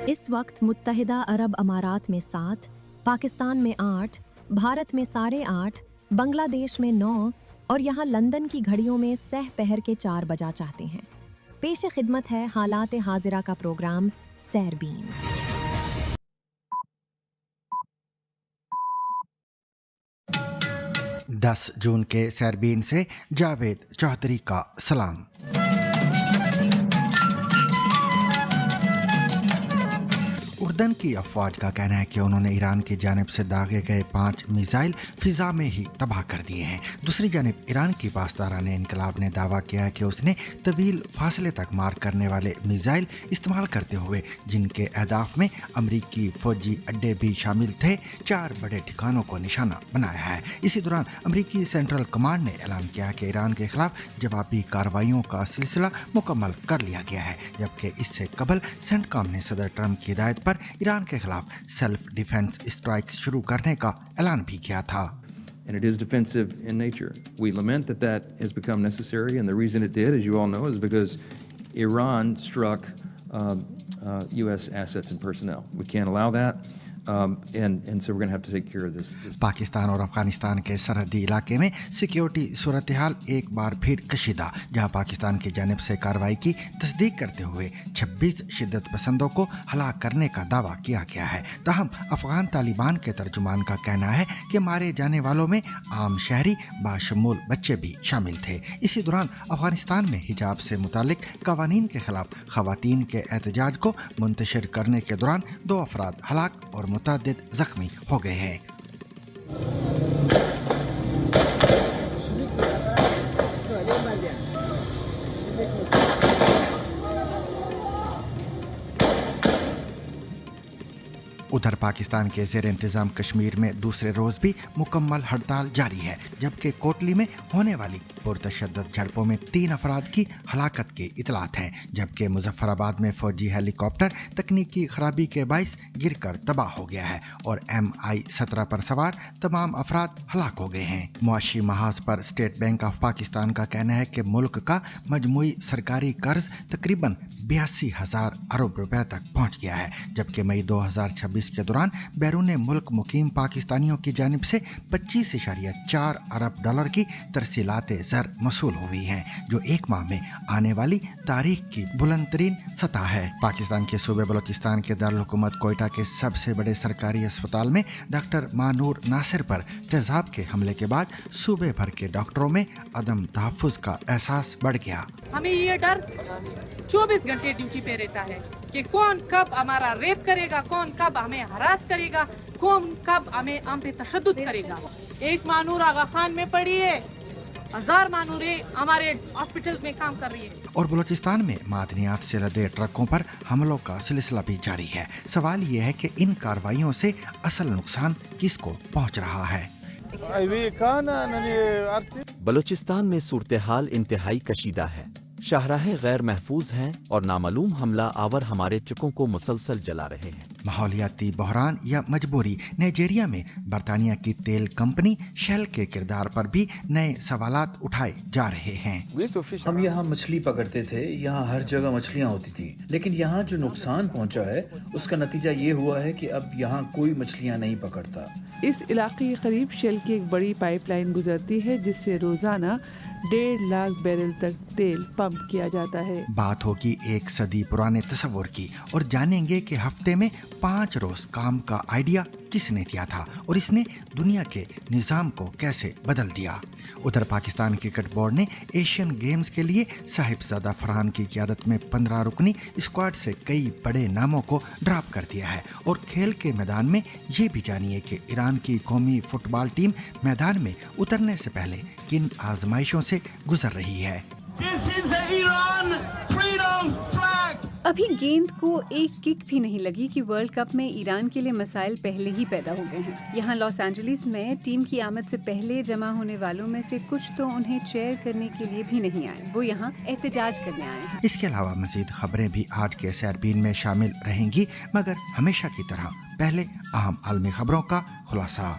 इस वक्त मुत्तहिदा अरब अमारात में 7, पाकिस्तान में 8, भारत में 8:30, बांग्लादेश में 9 और यहाँ लंदन की घड़ियों में सह पहर के 4 बजा चाहते हैं। पेश खिदमत है हालात हाजिरा का प्रोग्राम सैरबीन। दस जून के सैरबीन से जावेद चौधरी का सलाम। उर्दन की अफवाज का कहना है कि उन्होंने ईरान की जानिब से दागे गए 5 मिसाइल फिजा में ही तबाह कर दिए हैं। दूसरी जानिब ईरान की पासदारान इनकलाब ने दावा किया है कि उसने तवील फासले तक मार करने वाले मिसाइल इस्तेमाल करते हुए, जिनके अहदाफ में अमरीकी फौजी अड्डे भी शामिल थे, 4 बड़े ठिकानों को निशाना बनाया है। इसी दौरान अमरीकी सेंट्रल कमांड ने ऐलान किया कि ईरान के खिलाफ जवाबी कार्रवाइयों का सिलसिला मुकम्मल कर लिया गया है, जबकि इससे कबल सेंटकॉम ने सदर ट्रंप की हिदायत पर ईरान के खिलाफ सेल्फ डिफेंस स्ट्राइक्स शुरू करने का ऐलान भी किया था। And it is defensive in nature. We lament that has become necessary, and the reason it did, as you all know, is because Iran struck U.S. assets and personnel. We can't allow that. And so we're going to have to take care of this. Pakistan और अफगानिस्तान के सरहदी इलाके में security सूरत हाल एक बार फिर कशीदा, जहां पाकिस्तान की जानिब से कार्रवाई की तस्दीक करते हुए 26 शिद्दत पसंदों को हलाक करने का दावा किया गया है। ताहम अफगान तालिबान के तर्जुमान का कहना है कि मारे जाने वालों में आम शहरी बाशमूल बच्चे भी शामिल थे। इसी दौरान अफगानिस्तान में हिजाब से मुतालिक कवानीन के खिलाफ खवातीन के एहतजाज को मुंतशिर करने के दौरान 2 अफराद हलाक और मुतअद्दिद जख्मी हो गए हैं। उधर पाकिस्तान के ज़ेर इंतज़ाम कश्मीर में दूसरे रोज भी मुकम्मल हड़ताल जारी है, जबकि कोटली में होने वाली पुरतशद्दद झड़पों में 3 अफराद की हलाकत की इतलात हैं, जबकि मुजफ्फराबाद में फौजी हेलीकॉप्टर तकनीकी खराबी के बाइस गिरकर तबाह हो गया है और MI-17 पर सवार तमाम अफराद हलाक हो गए हैं। मुआशी महाज पर स्टेट बैंक ऑफ पाकिस्तान का कहना है कि मुल्क का मजमूई सरकारी कर्ज तकरीबन 82,000 अरब रुपए तक पहुंच गया है, जबकि मई 2026 के दौरान बैरून मुल्क मुकीम पाकिस्तानियों की जानिब से 25.4 अरब डॉलर की तरसीलाते ज़र मसूल हुई हैं, जो एक माह में आने वाली तारीख की बुलंद तरीन सतह है। पाकिस्तान के सूबे बलोचिस्तान के दारुल हुकूमत कोयटा के सबसे बड़े सरकारी अस्पताल में डॉक्टर मानूर नासिर पर तेजाब के हमले के बाद सूबे भर के डॉक्टरों में अदम तहफ़्फ़ुज़ का एहसास बढ़ गया। हमें ये डर 24 घंटे ड्यूटी पे रहता है कि कौन कब हमारा रेप करेगा, कौन कब हमें हरास करेगा, कौन कब हमें हम पे तशद्दुद करेगा। एक मानूर आगा खान में पड़ी है, 1000 मानूरें हमारे हॉस्पिटल्स में काम कर रही है। और बलूचिस्तान में मादनियात से लदे ट्रकों पर हमलों का सिलसिला भी जारी है। सवाल ये है कि इन कार्रवाइयों से असल नुकसान किसको पहुंच रहा है। बलूचिस्तान में सूरत हाल इंतहाई कशीदा है। शाहराहें गैर महफूज हैं और नामालूम हमला आवर हमारे ट्रकों को मुसलसल जला रहे हैं। माहौलियाती बहरान या मजबूरी। नाइजीरिया में बरतानिया की तेल कंपनी शेल के किरदार पर भी नए सवालात उठाए जा रहे हैं। हम यहाँ मछली पकड़ते थे, यहाँ हर जगह मछलियाँ होती थी, लेकिन यहाँ जो नुकसान पहुँचा है उसका नतीजा ये हुआ है कि अब यहाँ कोई मछलियाँ नहीं पकड़ता। इस इलाके के करीब शेल की एक बड़ी पाइपलाइन गुजरती है, जिससे रोजाना 1.5 लाख बैरल तक तेल पंप किया जाता है। बात होगी 1 सदी पुराने तस्वुर की और जानेंगे कि हफ्ते में 5 रोज काम का आइडिया किसने दिया था और इसने दुनिया के निज़ाम को कैसे बदल दिया। उधर पाकिस्तान क्रिकेट बोर्ड ने एशियन गेम्स के लिए साहिबजादा फरहान की क़ियादत में 15 रुकनी स्क्वाड से कई बड़े नामों को ड्रॉप कर दिया है। और खेल के मैदान में ये भी जानिए कि ईरान की कौमी फुटबॉल टीम मैदान में उतरने से पहले किन आजमाइशों से गुजर रही है। अभी गेंद को एक किक भी नहीं लगी कि वर्ल्ड कप में ईरान के लिए मसाइल पहले ही पैदा हो गए हैं। यहाँ लॉस एंजलिस में टीम की आमद से पहले जमा होने वालों में से कुछ तो उन्हें चेयर करने के लिए भी नहीं आए, वो यहाँ एहतजाज करने आए हैं। इसके अलावा मजीद खबरें भी आज के सैरबीन में शामिल रहेंगी, मगर हमेशा की तरह पहले अहम आलमी खबरों का खुलासा।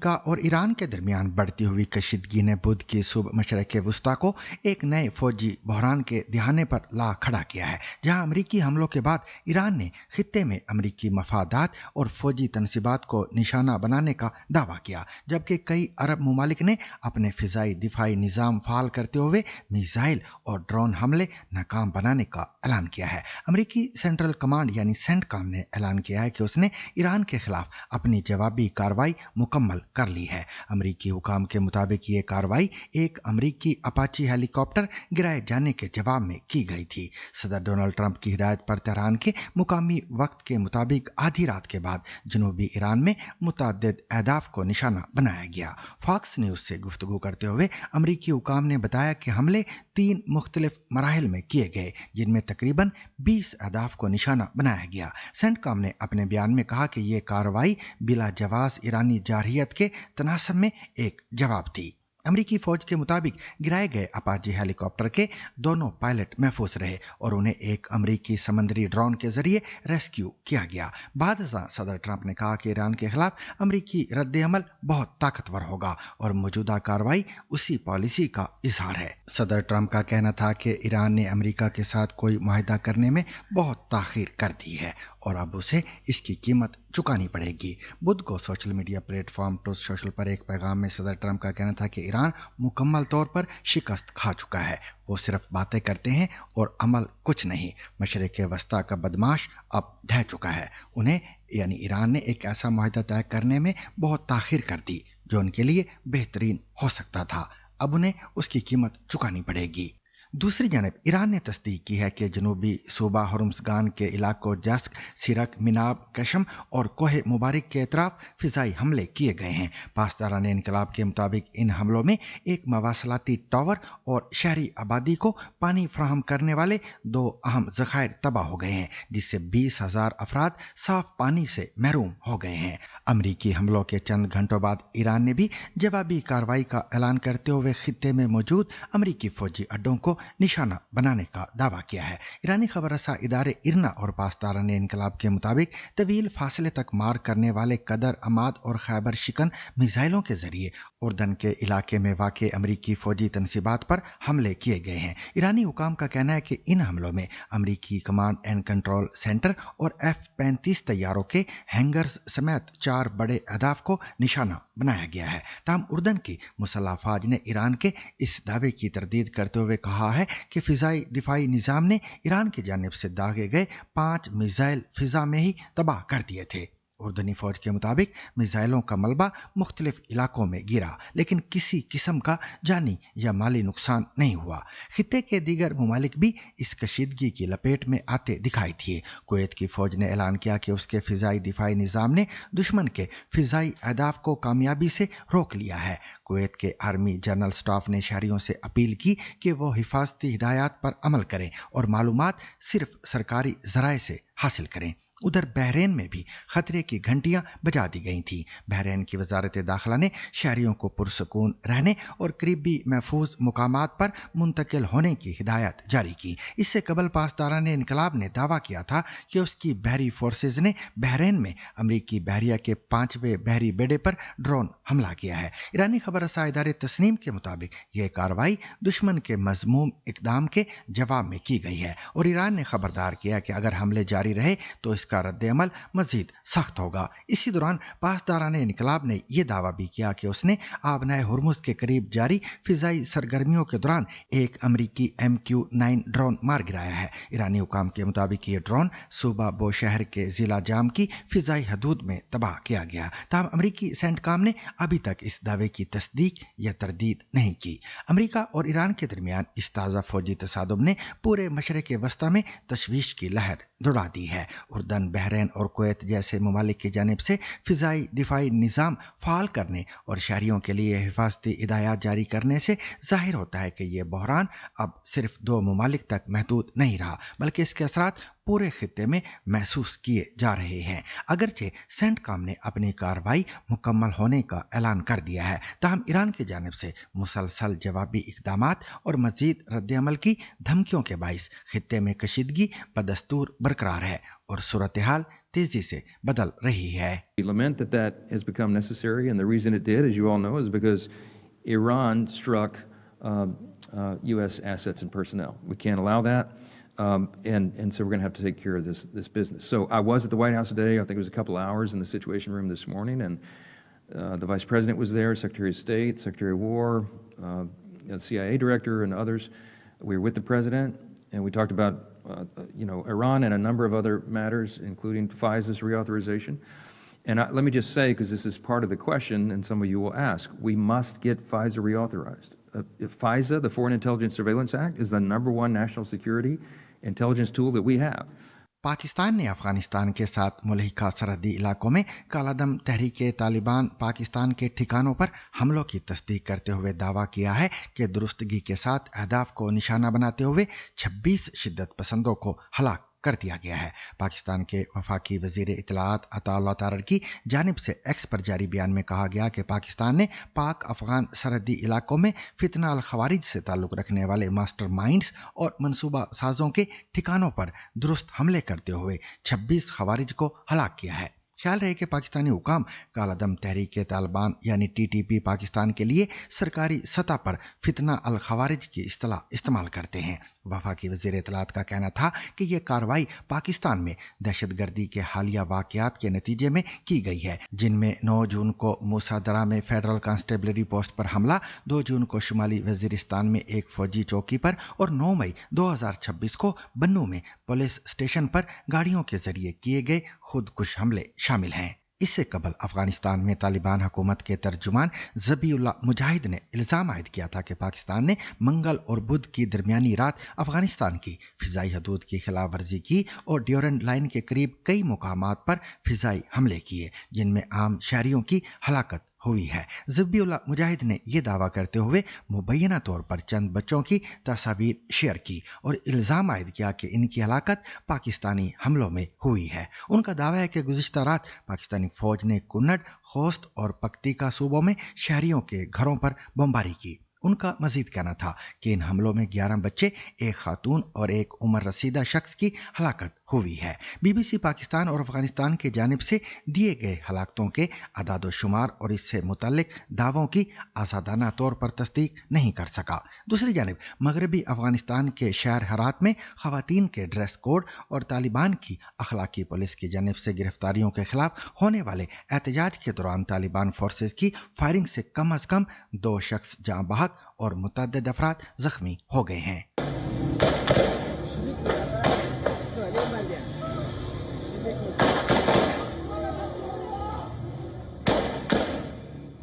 अमेरिका और ईरान के दरमियान बढ़ती हुई कशीदगी ने बुध की सुबह मशरक़ वस्ता को एक नए फौजी बहरान के दहाने पर ला खड़ा किया है, जहां अमेरिकी हमलों के बाद ईरान ने खित्ते में अमेरिकी मफादात और फौजी तनसीबात को निशाना बनाने का दावा किया, जबकि कई अरब ममालिक ने अपने फिजाई दिफाई निज़ाम फाल करते हुए मिसाइल और ड्रोन हमले नाकाम बनाने का ऐलान किया है। अमेरिकी सेंट्रल कमांड यानी सेंटकॉम ने ऐलान किया है कि उसने ईरान के खिलाफ अपनी जवाबी कार्रवाई मुकम्मल कर ली है। अमेरिकी हुकाम के मुताबिक ये कार्रवाई एक अमेरिकी अपाची हेलीकॉप्टर गिराए जाने के जवाब में की गई थी। सदर डोनाल्ड ट्रंप की हिदायत पर तेहरान के मुकामी वक्त के मुताबिक आधी रात के बाद जनूबी ईरान में मुतअद्दिद अहदाफ को निशाना बनाया गया। फॉक्स न्यूज से गुफ्तगू करते हुए अमेरिकी हुकाम ने बताया कि हमले 3 मुख्तलिफ मराहिल में किए गए, जिनमें तकरीबन 20 अहदाफ को निशाना बनाया गया। सेंटकॉम ने अपने बयान में कहा कि यह कार्रवाई बिला जवाज ईरानी जारहियत के तनासब में एक जवाब थी। अमेरिकी फौज के मुताबिक गिराए गए अपाची हेलीकॉप्टर के दोनों पायलट महफूज रहे और उन्हें एक अमेरिकी समंदरी ड्रोन के जरिए रेस्क्यू किया गया। बाद सदर ट्रंप ने कहा कि ईरान के खिलाफ अमेरिकी रद्द-ए-अमल बहुत ताकतवर होगा और मौजूदा कार्रवाई उसी पॉलिसी का इजहार है। सदर ट्रंप का कहना था कि ईरान ने अमेरिका के साथ कोई मुआहिदा करने में बहुत ताखीर कर दी है और अब उसे इसकी कीमत चुकानी पड़ेगी। बुध को social media platform truth social पर एक पैगाम में सदर ट्रंप का कहना था कि ईरान मुकम्मल तौर पर शिकस्त खा चुका है, वो सिर्फ बातें करते हैं और अमल कुछ नहीं। मशरिक़ वस्ता का बदमाश अब ढह चुका है। उन्हें यानी ईरान ने एक ऐसा मुआहिदा तय करने में बहुत ताखीर कर दी जो उनके लिए बेहतरीन हो सकता था। अब उन्हें उसकी कीमत चुकानी पड़ेगी। दूसरी जानब ईरान ने तस्दीक की है कि जनूबी सूबा हुर्मुज़गान के इलाकों जस्क, सिरक, मिनाब, कशम और कोहे मुबारक के अतराफ फिजाई हमले किए गए हैं। पासदारान इनकलाब के मुताबिक इन हमलों में एक मवासलाती टावर और शहरी आबादी को पानी फराहम करने वाले 2 अहम ज़खायर तबाह हो गए हैं, जिससे 20,000 अफराद साफ पानी से महरूम हो गए हैं। अमरीकी हमलों के चंद घंटों बाद ईरान ने भी जवाबी कार्रवाई का ऐलान करते हुए खित्ते में मौजूद अमरीकी फौजी अड्डों को निशाना बनाने का दावा किया है। ईरानी खबर रसा इदारे इरना और पासदारान इनकलाब के मुताबिक तवील फासले तक मार करने वाले कदर, अमाद और खैबर शिकन मिसाइलों के जरिए उर्दन के इलाके में वाक़ अमरीकी फौजी तनसीबात पर हमले किए गए हैं। ईरानी हुकाम का कहना है कि इन हमलों में अमरीकी कमांड एंड कंट्रोल सेंटर और F-35 तैयारों के हैंगर्स समेत 4 बड़े अहदाफ को निशाना बनाया गया है। ताहम उर्दन की मुसल्लह फौज ने ईरान के इस दावे की तरदीद करते हुए कहा है कि फिजाई दिफाई निज़ाम ने ईरान की जानिब से दागे गए 5 मिसाइल फिजा में ही तबाह कर दिए थे। उर्दनी फौज के मुताबिक मिसाइलों का मलबा मुख्तलिफ इलाकों में गिरा, लेकिन किसी किस्म का जानी या माली नुकसान नहीं हुआ। खित्ते के दीगर ममालिक भी इस कशीदगी की लपेट में आते दिखाई दिए। कुवैत की फौज ने ऐलान किया कि उसके फिजाई दिफाई निज़ाम ने दुश्मन के फिजाई अहदाफ को कामयाबी से रोक लिया है। कुवैत के आर्मी जनरल स्टाफ ने शहरियों से अपील की कि वो हिफाजती हिदायत पर अमल करें और मालूमात सिर्फ सरकारी ज़राए से हासिल करें। उधर बहरीन में भी खतरे की घंटियां बजा दी गई थीं। बहरीन की वजारत दाखिला ने शहरियों को पुरसकून रहने और करीबी महफूज मुकामात पर मुंतकिल होने की हिदायत जारी की। इससे कबल पासदारान इनकलाब ने दावा किया था कि उसकी बहरी फोर्सेज ने बहरीन में अमरीकी बहरिया के 5वें बहरी बेड़े पर ड्रोन हमला किया है। ईरानी खबर रसा इदारे तस्नीम के मुताबिक यह कार्रवाई दुश्मन के मज़मूम इक़दाम के जवाब में की गई है और ईरान ने खबरदार किया कि अगर हमले जारी रहे तो इसका रद्द-ए-अमल मजीद सख्त होगा। इसी दौरान पासदारान इनकलाब ने यह दावा भी किया कि उसने आबनाए हुर्मुज़ के करीब जारी फिजाई सरगर्मियों के दौरान एक अमरीकी MQ-9 ड्रोन मार गिराया है। ईरानी हुकाम के मुताबिक ये ड्रोन सूबा बो शहर के जिला जाम की फिजाई हदूद में तबाह किया गया। ताहम अमरीकी सेंटकॉम ने अभी तक इस दावे की तस्दीक या तरदीद नहीं की। अमरीका और ईरान के दरमियान इस ताज़ा फौजी तसादुम ने पूरे मशरिक़ वस्ता में तशवीश की लहर दौड़ा दी है। उर्दन, बहरीन और कुवैत जैसे ममालिक की जानिब से फिजाई दिफाई निज़ाम फाल करने और शहरियों के लिए हिफाजती हिदायत जारी करने से जाहिर होता है कि यह बहरान अब सिर्फ 2 ममालिक तक महदूद नहीं रहा, बल्कि इसके असरात पूरे खित्ते में महसूस किए जा रहे हैं। अगरचे सेंटकॉम ने अपनी कार्रवाई मुकम्मल होने का ऐलान कर दिया है, ताहम ईरान की जानिब से मुसलसल जवाबी इक़दामात और मज़ीद रद्द-ए-अमल की धमकियों के बाइस खित्ते में कशीदगी बदस्तूर बरकरार है। और सूरत हाल तेजी से बदल रही है। We lament that that has become necessary, and the reason it did, as you all know, is because Iran struck U.S. assets and personnel. We can't allow that, and so we're going to have to take care of this business. So I was at the White House today. I think it was a couple hours in the Situation Room this morning, and the Vice President was there, Secretary of State, Secretary of War, the CIA Director, and others. We were with the President, and we talked about Iran and a number of other matters, including FISA's reauthorization. And let me just say, because this is part of the question, and some of you will ask, we must get FISA reauthorized. FISA, the Foreign Intelligence Surveillance Act, is the #1 national security intelligence tool that we have. Pakistan ने अफगानिस्तान के साथ मुल्हिका सरहदी इलाकों में कालादम तहरीक तालिबान पाकिस्तान के ठिकानों पर हमलों की तस्दीक करते हुए दावा किया है कि दुरुस्तगी के साथ अहदाफ को निशाना बनाते हुए 26 शिद्दत पसंदों को हलाक कर दिया गया है। पाकिस्तान के वफाकी वजीर इत्तलाआत अताउल्लाह तारर की जानिब से एक्स पर जारी बयान में कहा गया कि पाकिस्तान ने पाक अफगान सरहदी इलाकों में फितना अल खवारिज से ताल्लुक रखने वाले मास्टर माइंड्स और मनसूबा साजों के ठिकानों पर दुरुस्त हमले करते हुए 26 खवारिज को हलाक किया है। ख्याल रहे कि पाकिस्तानी हुकाम कालादम तहरीक तालिबान यानी TTP पाकिस्तान के लिए सरकारी सतह पर फितना अल खवारिज की इस्तेलाह इस्तेमाल करते हैं। वफाकी वज़ीर इत्तलाआत का कहना था कि यह कार्रवाई पाकिस्तान में दहशतगर्दी के हालिया वाक़यात के नतीजे में की गई है, जिनमें 9 जून को मूसा दरा में फेडरल कांस्टेबलरी पोस्ट पर हमला, 2 जून को शुमाली वजीरिस्तान में एक फौजी चौकी पर और 9 मई 2026 को बन्नू में पुलिस स्टेशन पर गाड़ियों के जरिए किए गए खुदकुश हमले शामिल हैं। इससे कबल अफगानिस्तान में तालिबान हुकूमत के तर्जुमान ज़बीउल्लाह मुजाहिद ने इल्ज़ाम आयद किया था कि पाकिस्तान ने मंगल और बुध की दरमियानी रात अफगानिस्तान की फ़िज़ाई हदूद की खिलाफ वर्जी की और ड्यूरेंट लाइन के करीब कई मुकामात पर फ़िज़ाई हमले किए, जिनमें आम शहरियों की हलाकत हुई है। ज़बीउल्लाह मुजाहिद ने यह दावा करते हुए मुबैना तौर पर चंद बच्चों की तस्वीर शेयर की और इल्ज़ाम आयद किया कि इनकी हलाकत पाकिस्तानी हमलों में हुई है। उनका दावा है कि गुज़िश्ता रात पाकिस्तानी फौज ने कुन्नड़, खोस्त और पख्तीका सूबों में शहरियों के घरों पर बमबारी की। उनका मजीद कहना था कि इन हमलों में 11 बच्चे, एक खातून और एक उम्र रसीदा शख्स की हलाकत हुई है। BBC पाकिस्तान और अफगानिस्तान की जानिब से दिए गए हलाकतों के अदाद शुमार और इससे मुतल्लिक दावों की आज़ादाना तौर पर तस्दीक नहीं कर सका। दूसरी जानिब मगरबी अफगानिस्तान के शहर हरात में खवातीन के ड्रेस कोड और तालिबान की अखलाकी पुलिस की जानिब से गिरफ्तारियों के खिलाफ होने वाले एहतजाज के दौरान तालिबान फोर्सेस की फायरिंग से कम अज कम 2 शख्स जाँ बहक और मुतअद्दिद अफराद जख्मी हो गए हैं।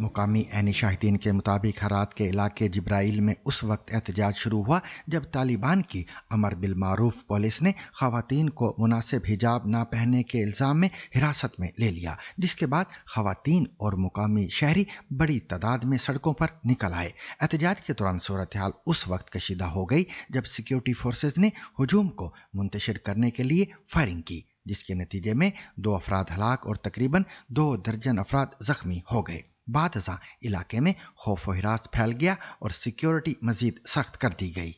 मुकामी ऐनी शाहिदीन के मुताबिक हरात के इलाके जिब्राइल में उस वक्त एहतजाज शुरू हुआ जब तालिबान की अमर बिल मारूफ पुलिस ने खवातीन को मुनासिब हिजाब ना पहनने के इल्ज़ाम में हिरासत में ले लिया, जिसके बाद खवातीन और मुकामी शहरी बड़ी तादाद में सड़कों पर निकल आए। एहतजाज के दौरान सूरत हाल उस वक्त कशीदा हो गई जब सिक्योरिटी फोर्सेज ने हुजूम को मुंतशिर करने के लिए फायरिंग की, जिसके नतीजे में 2 अफराद हलाक और तकरीबन 2 दर्जन अफराद जख्मी हो गए। बाद अज़ां इलाके में खौफ व हिरास फैल गया और सिक्योरिटी मजीद सख्त कर दी गई।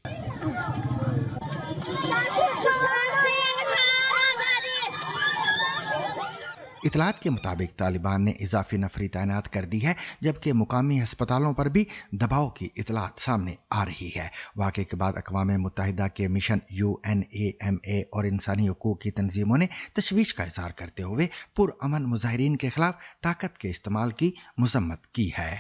इतलात के मुताबिक तालिबान ने इजाफी नफरी तैनात कर दी है, जबकि मुकामी अस्पतालों पर भी दबाव की इतलात सामने आ रही है। वाक़े के बाद अक़वाम मुत्तहिदा के मिशन UNAMA और इंसानी हकूक़ की तंजीमों ने तशवीश का इज़हार करते हुए पुरअमन मुजाहिरीन के खिलाफ ताकत के इस्तेमाल की मज़म्मत की है।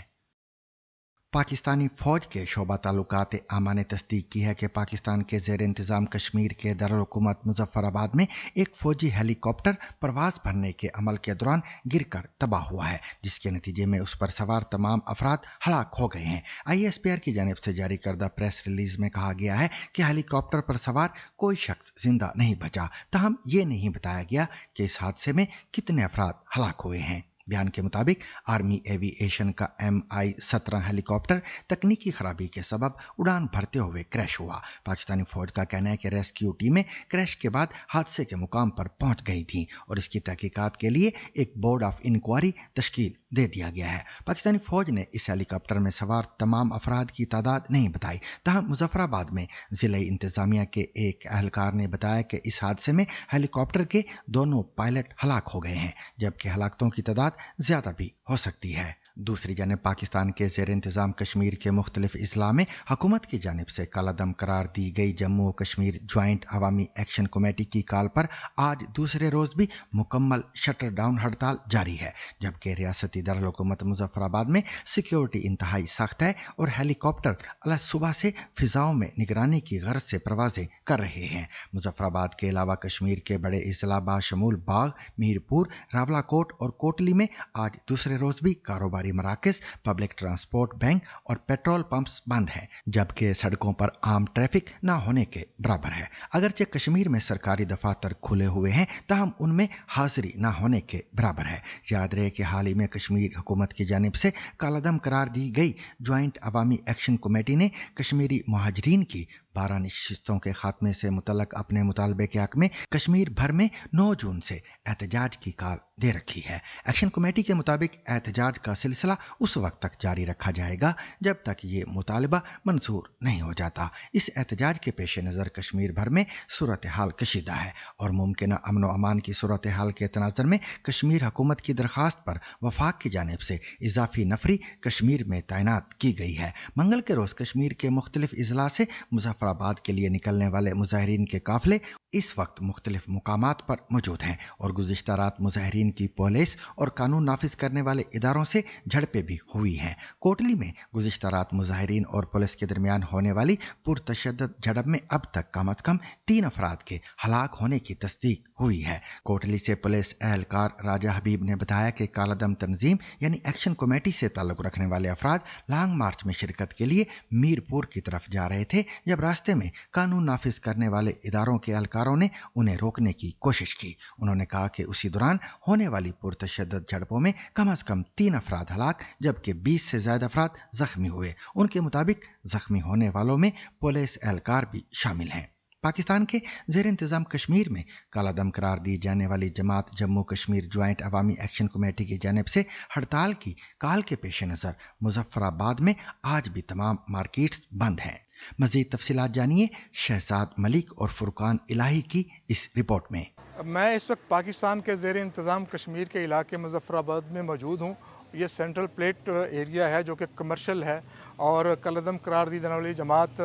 पाकिस्तानी फौज के शोबा ताल्लुकात आमा ने तस्दीक की है कि पाकिस्तान के ज़ेर इंतज़ाम कश्मीर के दारुल हुकूमत मुज़फ़्फ़राबाद में एक फौजी हेलीकॉप्टर परवाज़ भरने के अमल के दौरान गिरकर तबाह हुआ है, जिसके नतीजे में उस पर सवार तमाम अफराद हलाक हो गए हैं। ISPR की जानिब से जारी करदा प्रेस रिलीज में कहा गया है कि हेलीकॉप्टर पर सवार कोई शख्स जिंदा नहीं बचा, ताहम ये नहीं बताया गया कि इस हादसे में कितने अफराद हलाक हुए हैं। बयान के मुताबिक आर्मी एविएशन का MI-17 हेलीकॉप्टर तकनीकी खराबी के सबब उड़ान भरते हुए क्रैश हुआ। पाकिस्तानी फौज का कहना है कि रेस्क्यू टीमें क्रैश के बाद हादसे के मुकाम पर पहुंच गई थीं और इसकी तहकीकात के लिए एक बोर्ड ऑफ इंक्वायरी तश्कील दे दिया गया है। पाकिस्तानी फौज ने इस हेलीकॉप्टर में सवार तमाम अफराद की तादाद नहीं बताई। तहम मुजफ्फराबाद में जिला इंतजामिया के एक अहलकार ने बताया कि इस हादसे में हेलीकॉप्टर के दोनों पायलट हलाक हो गए हैं, जबकि हलाकतों की तादाद ज्यादा भी हो सकती है। दूसरी जानिब पाकिस्तान के ज़ेर इंतज़ाम कश्मीर के मुख्तलिफ अजला में हुकूमत की जानिब से कालादम करार दी गई जम्मू कश्मीर ज्वाइंट अवामी एक्शन कमेटी की कॉल पर आज दूसरे रोज भी मुकम्मल शटर डाउन हड़ताल जारी है, जबकि रियासती दारुल-हुकूमत मुजफ्फराबाद में सिक्योरिटी इंतहाई सख्त है और हेलीकॉप्टर अल सुबह से फिजाओं में निगरानी की गर्ज से परवाजें कर रहे हैं। मुजफ्फराबाद के अलावा कश्मीर के बड़े अजला बाशमूल बाग, मीरपुर, रावलाकोट और कोटली में आज दूसरे रोज भी कारोबार मराकज, पब्लिक ट्रांसपोर्ट, बैंक और पेट्रोल पंप्स बंद हैं, जबकि सड़कों पर आम ट्रैफिक न होने के बराबर है। अगरचे कश्मीर में सरकारी दफातर खुले हुए हैं, ताहम उनमें हाजिरी न होने के बराबर है। याद रहे कि हाल ही में कश्मीर हुकूमत की जानिब से कालादम करार दी गई ज्वाइंट अवामी एक्शन कमेटी ने कश्मीरी मुहाजिरीन की 12 नशिस्तों के खात्मे से मुतल्लक अपने मुतालबे के हक में कश्मीर भर में 9 जून से एहतजाज की कॉल दे रखी है। एक्शन कमेटी के मुताबिक एहतजाज का सिलसिला उस वक्त तक जारी रखा जाएगा जब तक ये मुतालबा मंजूर नहीं हो जाता। इस एहतजाज के पेश नज़र कश्मीर भर में सूरत हाल कशीदा है और मुमकिन अमन व अमान की सूरत हाल के तनाज़र में कश्मीर हुकूमत की दरख्वास्त पर वफाक की जानिब से इजाफी नफरी कश्मीर में तैनात की गई है। मंगल के रोज़ कश्मीर के मुख्तलिफ अजला से मुजफ्फराबाद के लिए निकलने वाले मुजाहिरीन के काफिले इस वक्त मुख्तलिफ मुकामात पर मौजूद हैं और गुज़िश्ता रात मुजाहिरीन की पुलिस और कानून नाफिज करने वाले इदारों से झड़पें भी हुई हैं। कोटली में गुज़िश्ता रात मुजाहिरीन और पुलिस के दरमियान होने वाली पुरतशद्दद झड़प में अब तक कम अज कम 3 अफराद के हलाक होने की तस्दीक हुई है। कोटली से पुलिस एहलकार राजा हबीब ने बताया कि कालादम तंजीम यानी एक्शन कमेटी से ताल्लुक रखने वाले अफराद लॉन्ग मार्च में शिरकत के लिए मीरपुर की तरफ जा रहे थे, जब रास्ते में कानून नाफिज करने वाले इदारों के एहलकारों ने उन्हें रोकने की कोशिश की। उन्होंने कहा कि उसी दौरान होने वाली पुरतशद्दद झड़पों में कम अज कम 3 अफराद हलाक जबकि 20 से ज्यादा अफराद जख्मी हुए। उनके मुताबिक जख्मी होने वालों में पुलिस एहलकार भी शामिल हैं। पाकिस्तान के ज़ेर इंतज़ाम कश्मीर में कालादम करार दी जाने वाली जमात जम्मू कश्मीर ज्वाइंट अवामी एक्शन कमेटी की जानिब से हड़ताल की काल के पेश नज़र मुजफ्फराबाद में आज भी तमाम मार्केट्स बंद हैं। मज़ीद तफसीलात जानिए शहजाद मलिक और फुरकान इलाही की इस रिपोर्ट में। मैं इस वक्त पाकिस्तान के ज़ेर इंतज़ाम कश्मीर के इलाके मुजफ्फराबाद में मौजूद हूँ। ये सेंट्रल प्लेट एरिया है जो कि कमर्शियल है और कालादम करार दी जाने वाली जमात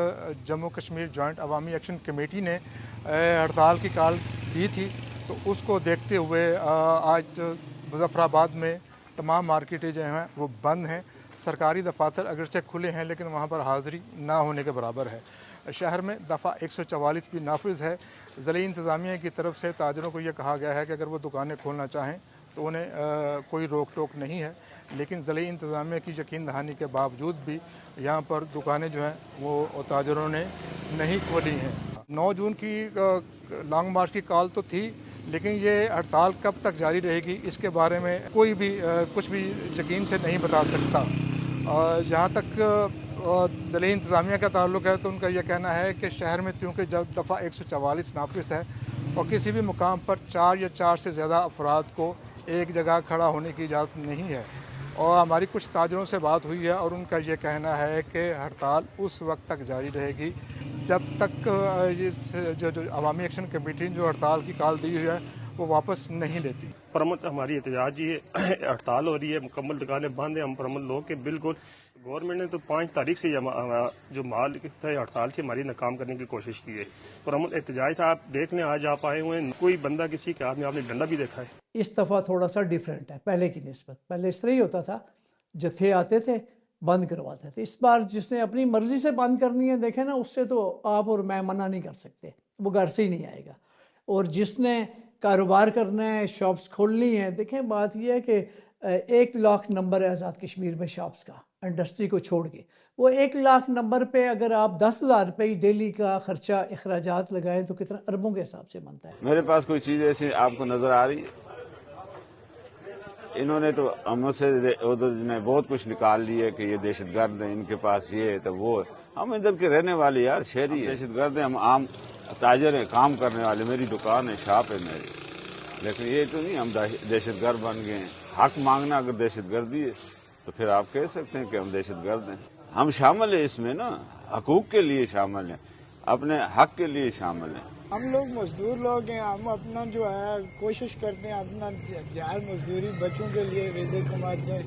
जम्मू कश्मीर जॉइंट अवामी एक्शन कमेटी ने हड़ताल की कॉल दी थी, तो उसको देखते हुए आज मुजफ्फराबाद में तमाम मार्केटें जो हैं वो बंद हैं। सरकारी दफातर अगरचे खुले हैं लेकिन वहाँ पर हाज़िरी ना होने के बराबर है। शहर में दफ़ा 144 भी नाफिज है। ज़िला इंतज़ामिया की तरफ से ताजरों को ये कहा गया है कि अगर वो दुकानें खोलना चाहें तो उन्हें कोई रोक टोक नहीं है, लेकिन ज़िला इंतज़ामिया की यकीन दहानी के बावजूद भी यहाँ पर दुकानें जो हैं वो ताजरों ने नहीं खोली हैं। 9 जून की लॉन्ग मार्च की कॉल तो थी, लेकिन ये हड़ताल कब तक जारी रहेगी इसके बारे में कोई भी कुछ भी यकीन से नहीं बता सकता। जहाँ तक ज़िला इंतज़ामिया का ताल्लुक़ है तो उनका यह कहना है कि शहर में क्योंकि जब दफ़ा 144 नाफिज है और किसी भी मुकाम पर 4 या 4 से ज़्यादा अफराद को एक जगह खड़ा होने की इजाज़त नहीं है। और हमारी कुछ ताजरों से बात हुई है और उनका ये कहना है कि हड़ताल उस वक्त तक जारी रहेगी जब तक जो अवामी एक्शन कमेटी जो हड़ताल की कॉल दी हुई है वो वापस नहीं लेती। परमत हमारी एहतजाज ये हड़ताल हो रही है, मुकम्मल दुकानें बंद हैं। हम परमत लोग के बिल्कुल गवर्नमेंट ने तो 5 तारीख से जो माल थे हड़ताल से हमारी नाकाम करने की कोशिश की है। परमत एहतजाज था, आप देख लें आज आप आए हुए हैं, कोई बंदा किसी के हाथ में आपने डंडा भी देखा है। इस दफ़ा थोड़ा सा डिफरेंट है पहले की निस्बत। पहले इस तरह ही होता था, जत्थे आते थे बंद करवाते थे। इस बार जिसने अपनी मर्जी से बंद करनी है देखे ना, उससे तो आप और मैं मना नहीं कर सकते, वो घर से ही नहीं आएगा। और जिसने कारोबार करना है, शॉप्स खोलनी है, देखें बात यह है कि 1 लाख नंबर है आज़ाद कश्मीर में शॉप्स का, इंडस्ट्री को छोड़ के। वो 1 लाख नंबर पे अगर आप 10,000 रुपये डेली का खर्चा अखराजात लगाएं तो कितना अरबों के हिसाब से बनता है। मेरे पास कोई चीज़ ऐसी आपको नज़र आ रही है? इन्होंने तो हमसे उधर ने बहुत कुछ निकाल लिए कि ये दहशतगर्द है, इनके पास ये है तो वो। हम इधर के रहने वाले यार शहरी है, दहशतगर्द है हम आम ताजर हैं, काम करने वाले। मेरी दुकान है, शॉप है मेरी, लेकिन ये तो नहीं हम दहशतगर्द बन गए हैं। حق مانگنا اگر دہشت گردی ہے تو پھر آپ کہہ سکتے ہیں کہ ہم دہشت گرد ہیں. ہم شامل ہیں اس میں نا, حقوق کے لیے شامل ہیں, اپنے حق کے لیے شامل ہیں. ہم لوگ مزدور لوگ ہیں, ہم اپنا جو ہے کوشش کرتے ہیں اپنا دیہڑ مزدوری بچوں کے لیے رزق کماتے ہیں.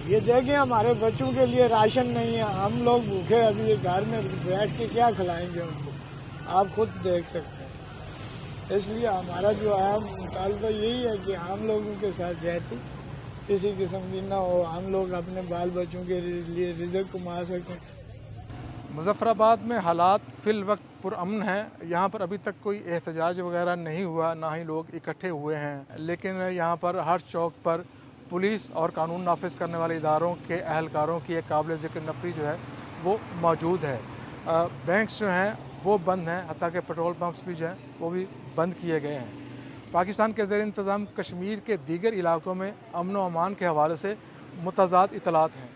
یہ دیکھیں ہمارے بچوں کے لیے راشن نہیں ہے, ہم لوگ بھوکے ابھی یہ گھر میں بیٹھ کے کیا کھلائیں گے ان کو, آپ خود دیکھ سکتے ہیں. اس لیے ہمارا جو ہے مطالبہ یہی ہے کہ ہم لوگوں کے ساتھ زیادتی کسی قسم کی نہ ہو, ہم لوگ اپنے بال بچوں کے لیے رزق کما سکیں. مظفر آباد میں حالات فی الوقت پرامن ہیں. یہاں پر ابھی تک کوئی احتجاج وغیرہ نہیں ہوا, نہ ہی لوگ اکٹھے ہوئے ہیں, لیکن یہاں پر ہر چوک پر پولیس اور قانون نافذ کرنے والے اداروں کے اہلکاروں کی ایک قابل ذکر نفری جو ہے وہ موجود ہے. بینکس جو ہیں وہ بند ہیں, حتیٰ کہ پیٹرول پمپس بھی جو ہیں وہ بھی بند کیے گئے ہیں. پاکستان کے زیر انتظام کشمیر کے دیگر علاقوں میں امن و امان کے حوالے سے متضاد اطلاعات ہیں.